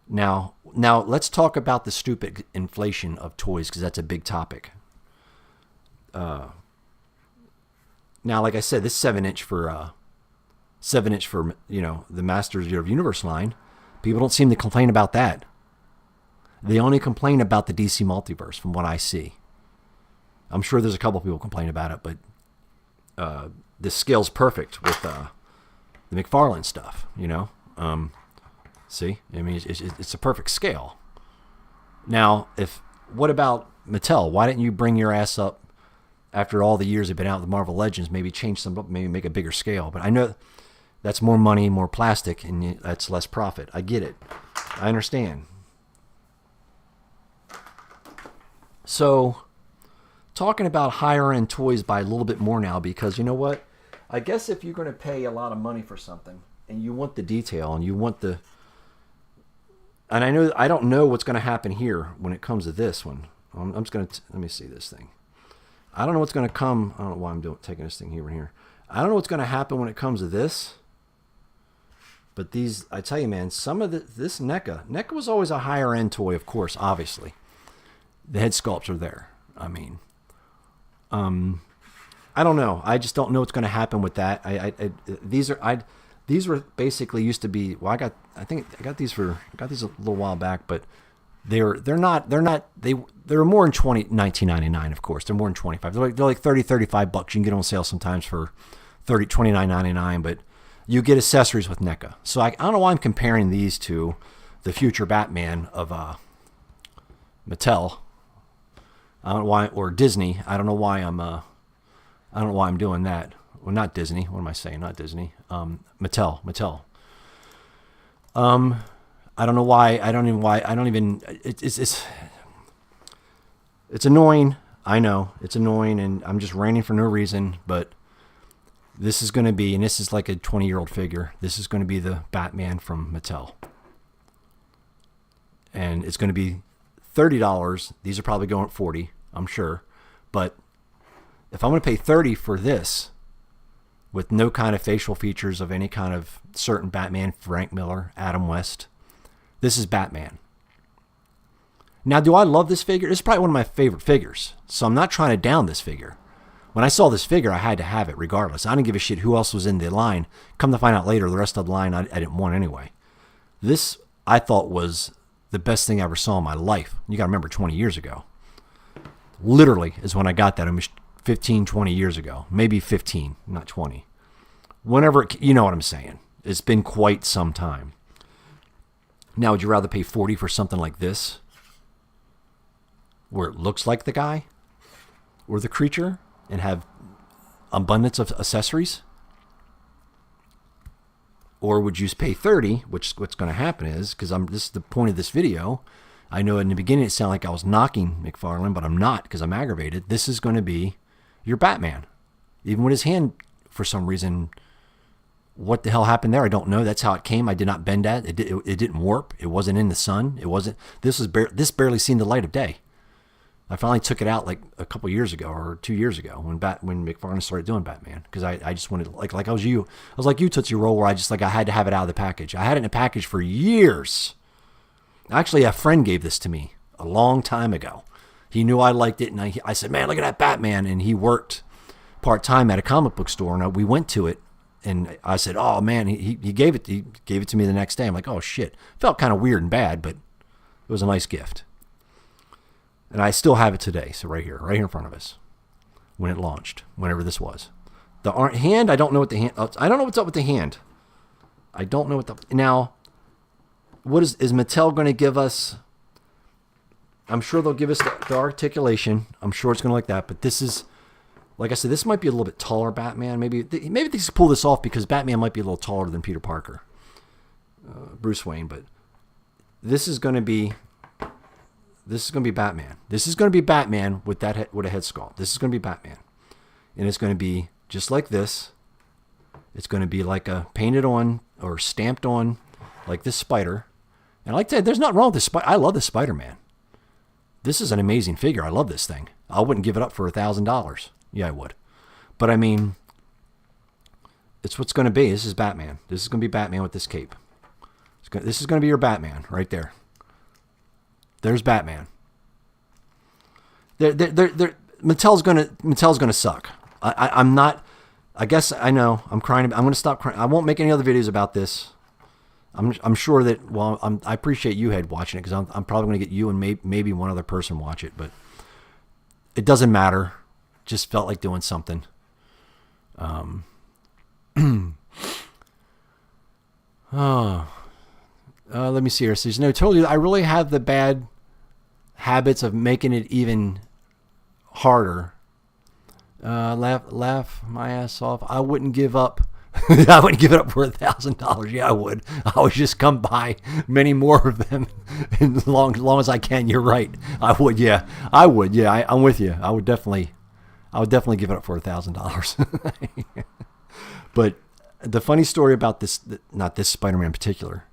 Now let's talk about the stupid inflation of toys, because that's a big topic. Now, like I said, this 7-inch for the Masters of the Universe line, people don't seem to complain about that. They only complain about the DC Multiverse, from what I see. I'm sure there's a couple people complain about it, but the scale's perfect with the McFarlane stuff. See, I mean, it's a perfect scale. Now, what about Mattel? Why didn't you bring your ass up after all the years they've been out with Marvel Legends? Maybe change some up, maybe make a bigger scale. But I know that's more money, more plastic, and that's less profit. I get it. I understand. So, talking about higher end toys by a little bit more now, because you know what? I guess if you're going to pay a lot of money for something and you want the detail and you want the, and I don't know what's going to happen here when it comes to this one. I'm just going to, let me see this thing. I don't know what's going to come. I don't know why I'm taking this thing here. I don't know what's going to happen when it comes to this. But these, I tell you, man, some of this NECA was always a higher end toy, of course, obviously. The head sculpts are there. I mean, I don't know. I just don't know what's going to happen with that. These were basically used to be. Well, I got these a little while back, but they're more in 19.99, of course. They're more than 25. They're like $30-$35. You can get on sale sometimes for $29.99, but you get accessories with NECA. So I don't know why I'm comparing these to the future Batman of Mattel. I don't know why, or Disney. I don't know why I'm doing that. Well, not Disney. What am I saying? Not Disney. Mattel. I don't know why. It's annoying. I know it's annoying, and I'm just ranting for no reason. But this is going to be, and this is like a 20-year-old figure. This is going to be the Batman from Mattel, and it's going to be $30. These are probably going at $40, I'm sure. But if I'm going to pay $30 for this, with no kind of facial features of any kind of certain Batman, Frank Miller, Adam West, this is Batman. Now, do I love this figure? It's probably one of my favorite figures, so I'm not trying to down this figure. When I saw this figure, I had to have it regardless. I didn't give a shit who else was in the line. Come to find out later, the rest of the line I didn't want anyway. This, I thought, was the best thing I ever saw in my life. You got to remember, 20 years ago. Literally is when I got that. It was 15, 20 years ago. Maybe 15, not 20. Whenever, you know what I'm saying. It's been quite some time. Now, would you rather pay $40 for something like this, where it looks like the guy or the creature, and have abundance of accessories? Or would you pay $30, which what's going to happen is, because this is the point of this video. I know in the beginning it sounded like I was knocking McFarlane, but I'm not, because I'm aggravated. This is going to be your Batman. Even with his hand, for some reason, what the hell happened there? I don't know. That's how it came. I did not bend that. It didn't warp. It wasn't in the sun. It wasn't. This barely seen the light of day. I finally took it out like a couple years ago or 2 years ago when McFarlane started doing Batman, because I just wanted, like I was like you, Tootsie Roll, where I had to have it out of the package. I had it in a package for years. Actually, a friend gave this to me a long time ago. He knew I liked it, and I said, man, look at that Batman. And he worked part-time at a comic book store, and we went to it, and I said, oh man, he gave it to me the next day. I'm like, oh shit. Felt kind of weird and bad, but it was a nice gift. And I still have it today. So right here in front of us, when it launched, whenever this was. The hand, I don't know what the hand, I don't know what's up with the hand. I don't know now, what is Mattel going to give us? I'm sure they'll give us the articulation. I'm sure it's going to like that, but this is, like I said, this might be a little bit taller Batman. Maybe they can pull this off, because Batman might be a little taller than Peter Parker, Bruce Wayne, but this is going to be Batman. This is going to be Batman with a head sculpt. This is going to be Batman. And it's going to be just like this. It's going to be like a painted on or stamped on, like this spider. And like I said, there's nothing wrong with this spider. I love this Spider-Man. this is an amazing figure. I love this thing. I wouldn't give it up for $1,000. Yeah, I would. But I mean, it's what's going to be. This is Batman. This is going to be Batman with this cape. This is going to be your Batman right there. There's Batman. Mattel's gonna suck. I'm not. I guess I know. I'm crying. I'm gonna stop crying. I won't make any other videos about this. I'm sure that. Well, I appreciate you head watching it, because I'm probably gonna get you and maybe one other person watch it, but it doesn't matter. Just felt like doing something. Let me see here. It says, no, totally. I really have the bad habits of making it even harder. Laugh my ass off. I wouldn't give up. I wouldn't give it up for $1,000. Yeah, I would. I would just come by many more of them, as long as I can. You're right. I would. Yeah, I would. Yeah, I'm with you. I would definitely give it up for $1,000. But the funny story about this, not this Spider-Man in particular.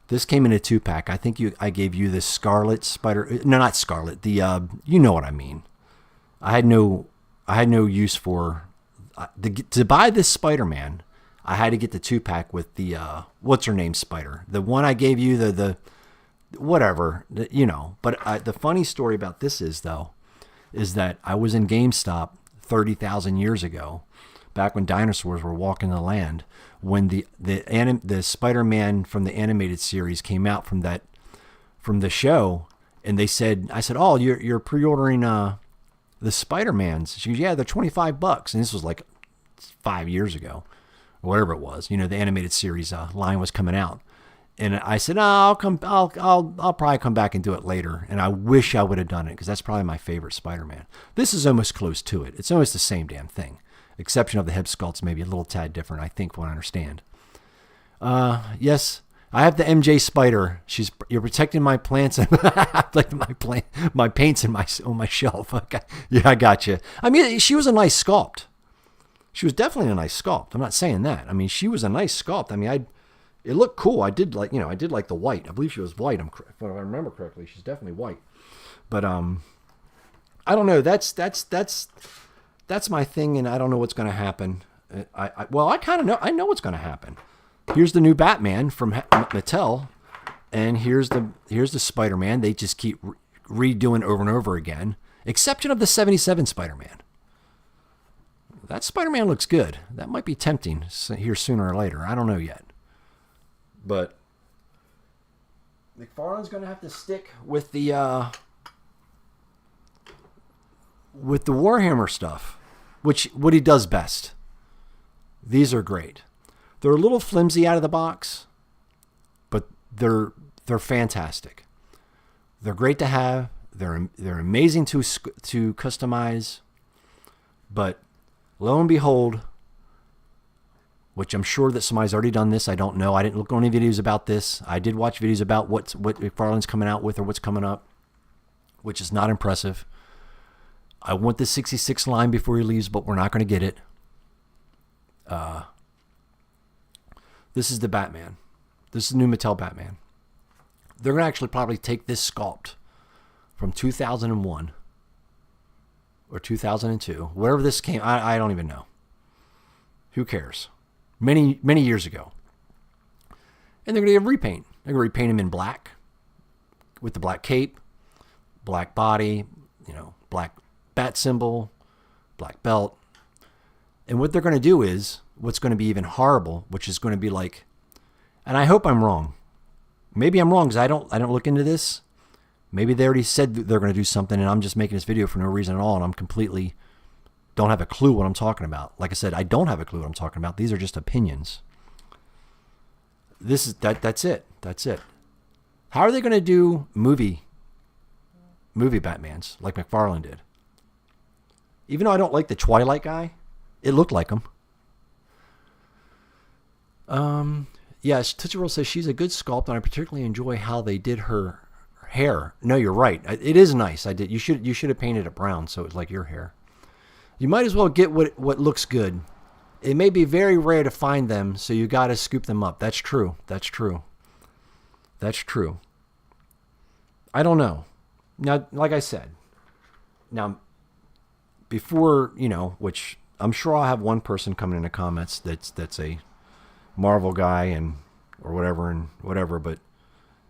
This came in a 2-pack. I think I gave you this Scarlet Spider. No, not Scarlet. The you know what I mean. I had no use for to buy this Spider-Man. I had to get the 2-pack with the what's her name Spider. The one I gave you, the whatever, you know. But the funny story about this is that I was in GameStop 30,000 years ago, back when dinosaurs were walking the land, when the Spider-Man from the animated series came out from the show, and I said, oh, you're pre-ordering the Spider-Mans. She goes, yeah, they're $25, and this was like 5 years ago, or whatever it was. You know, the animated series line was coming out, and I said, oh, I'll probably come back and do it later. And I wish I would have done it, because that's probably my favorite Spider-Man. This is almost close to it. It's almost the same damn thing. Exception of the hip sculpt's maybe a little tad different, I think, from what I understand. Yes, I have the MJ Spider. You're protecting my plants and my paints on my shelf. Okay. Yeah, I got you. I mean, she was a nice sculpt. She was definitely a nice sculpt. I'm not saying that. I mean, she was a nice sculpt. I mean, it looked cool. I did like the white. I believe she was white. If I remember correctly, she's definitely white. But I don't know. That's my thing, and I don't know what's going to happen. I kind of know. I know what's going to happen. Here's the new Batman from Mattel, and here's the Spider-Man. They just keep redoing over and over again, exception of the 77 Spider-Man. That Spider-Man looks good. That might be tempting here sooner or later. I don't know yet. But McFarlane's going to have to stick with the Warhammer stuff, what he does best. These are great. They're a little flimsy out of the box, but they're fantastic. They're great to have. They're amazing to customize. But lo and behold, which I'm sure that somebody's already done this. I don't know. I didn't look on any videos about this. I did watch videos about what McFarlane's coming out with or what's coming up, which is not impressive. I want the 66 line before he leaves, but we're not going to get it. This is the Batman. This is the new Mattel Batman. They're going to actually probably take this sculpt from 2001 or 2002, wherever this came. I don't even know. Who cares? Many years ago. And they're going to repaint. They're going to repaint him in black with the black cape, black body, black bat symbol, black belt. And what they're going to do is what's going to be even horrible, which is going to be like, and I hope I'm wrong. Maybe I'm wrong because I don't look into this. Maybe they already said they're going to do something, and I'm just making this video for no reason at all, and I'm completely don't have a clue what I'm talking about. Like I said, I don't have a clue what I'm talking about. These are just opinions. That's it. That's it. How are they going to do movie Batmans like McFarlane did? Even though I don't like the Twilight guy, it looked like him. Yes, Tootsie Roll says she's a good sculpt, and I particularly enjoy how they did her hair. No, you're right. It is nice. You should have painted it brown so it's like your hair. You might as well get what looks good. It may be very rare to find them, so you got to scoop them up. That's true. That's true. I don't know. Now, like I said, now before, which I'm sure I'll have one person coming in the comments that's a Marvel guy or whatever, but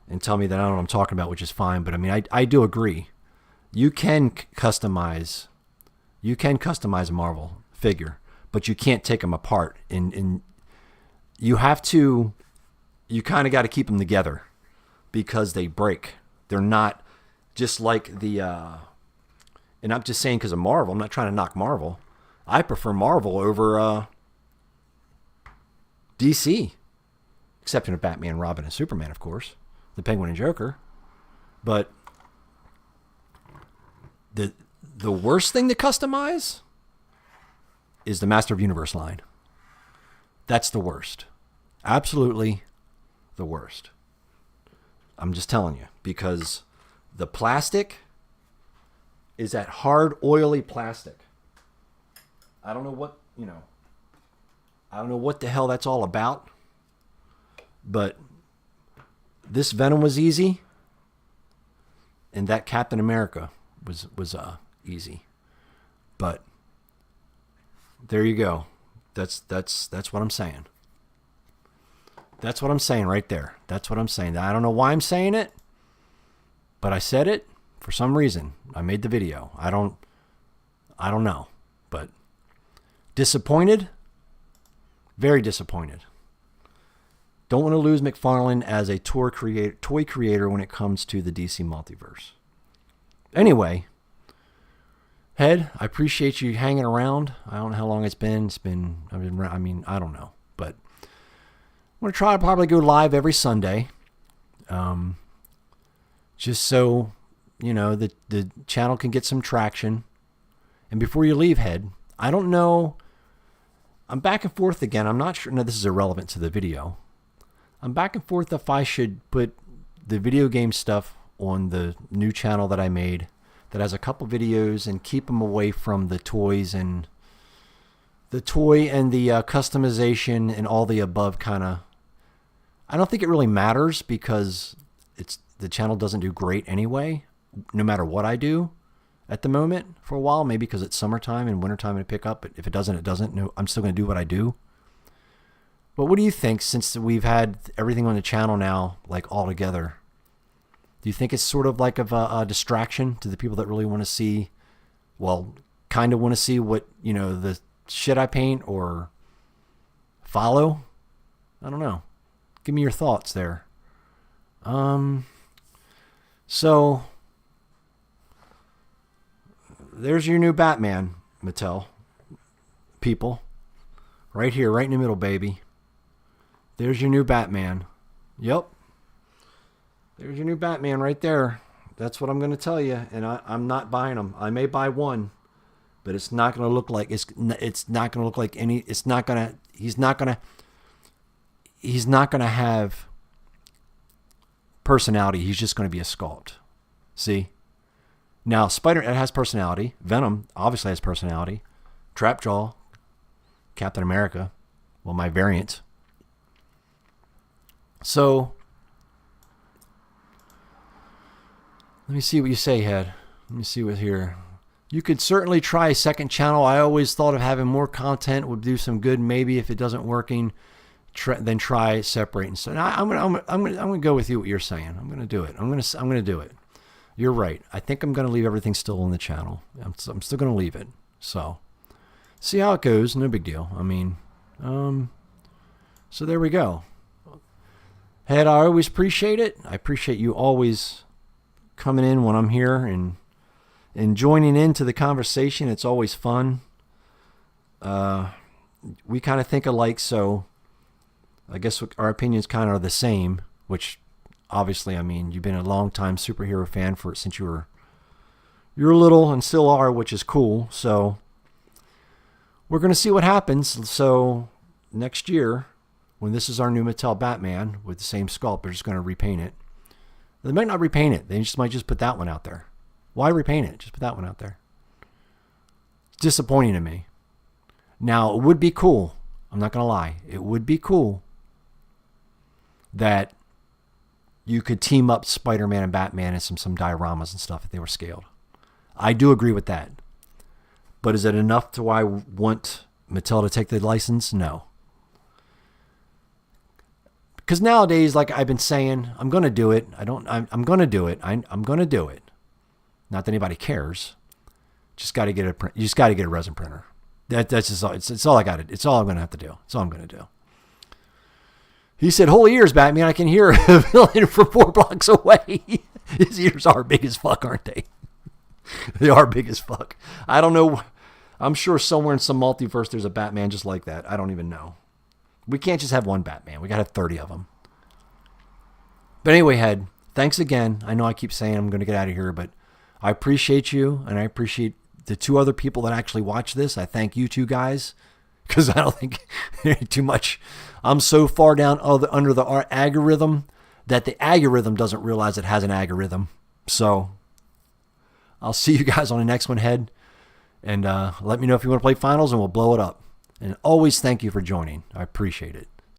and tell me that I don't know what I'm talking about, which is fine. But I mean, I do agree. You can customize a Marvel figure, but you can't take them apart, and you kind of got to keep them together because they break. They're not just like and I'm just saying because of Marvel. I'm not trying to knock Marvel. I prefer Marvel over DC, except in a Batman, Robin, and Superman, of course, the Penguin and Joker. But the worst thing to customize is the Master of Universe line. That's the worst. Absolutely the worst. I'm just telling you, because the plastic is that hard, oily plastic. I don't know what the hell that's all about, but this Venom was easy, and that Captain America was easy. But there you go. That's what I'm saying. That's what I'm saying right there. That's what I'm saying. I don't know why I'm saying it, but I said it for some reason. I made the video. I don't know, but disappointed. Very disappointed. Don't want to lose McFarlane as a toy creator when it comes to the DC Multiverse. Anyway, Head, I appreciate you hanging around. I don't know how long it's been. I don't know, but I'm going to try to probably go live every Sunday. Just so, the channel can get some traction. And before you leave, Head, I don't know. I'm back and forth again. I'm not sure. No, this is irrelevant to the video. I'm back and forth if I should put the video game stuff on the new channel that I made that has a couple videos and keep them away from the toys and the customization and all the above kind of. I don't think it really matters because the channel doesn't do great anyway, no matter what I do at the moment for a while, maybe because it's summertime and wintertime to pick up. But if it doesn't, it doesn't. No, I'm still going to do what I do. But what do you think, since we've had everything on the channel now, like all together? Do you think it's sort of like a distraction to the people that really want to see, kind of want to see what, the shit I paint or follow? I don't know. Give me your thoughts there. So there's your new Batman, Mattel. People. Right here, right in the middle, baby. There's your new Batman. Yep. There's your new Batman right there. That's what I'm going to tell you. And I'm not buying them. I may buy one, but it's not going to look like it's not going to look like any. It's not going to. He's not going to have personality. He's just going to be a sculpt. See? Now, Spider, it has personality. Venom obviously has personality. Trapjaw, Captain America, my variant. So, let me see what you say, Head. Let me see what's here. You could certainly try a second channel. I always thought of having more content would do some good. Maybe if it doesn't working, then try separating. So now I'm gonna go with you. What you're saying. I'm gonna do it. I'm gonna do it. You're right. I think I'm gonna leave everything still on the channel. I'm still gonna leave it. So see how it goes. No big deal. I mean, so there we go. Head, I always appreciate it. I appreciate you always coming in when I'm here and joining into the conversation. It's always fun. We kind of think alike, so I guess our opinions kind of are the same, which obviously, I mean, you've been a long time superhero fan since you're little and still are, which is cool. So we're going to see what happens. So next year, when this is our new Mattel Batman with the same sculpt, they're just going to repaint it. They might not repaint it. They might just put that one out there. Why repaint it? Just put that one out there. It's disappointing to me. Now, it would be cool. I'm not going to lie. It would be cool that you could team up Spider-Man and Batman in some dioramas and stuff if they were scaled. I do agree with that. But is it enough to why I want Mattel to take the license? No. Because nowadays, like I've been saying, I'm going to do it. I'm going to do it. I'm going to do it. Not that anybody cares. Just got to get you just got to get a resin printer. That's just all. It's all I got to. It's all I'm going to have to do. It's all I'm going to do. He said, "Whole ears, Batman. I can hear a villain from 4 blocks away." His ears are big as fuck, aren't they? They are big as fuck. I don't know. I'm sure somewhere in some multiverse there's a Batman just like that. I don't even know. We can't just have one Batman. We got to have 30 of them. But anyway, Head, thanks again. I know I keep saying I'm going to get out of here, but I appreciate you, and I appreciate the 2 other people that actually watch this. I thank you 2 guys, because I don't think too much. I'm so far down under the algorithm that the algorithm doesn't realize it has an algorithm. So I'll see you guys on the next one, Head. And let me know if you want to play finals, and we'll blow it up. And always thank you for joining. I appreciate it.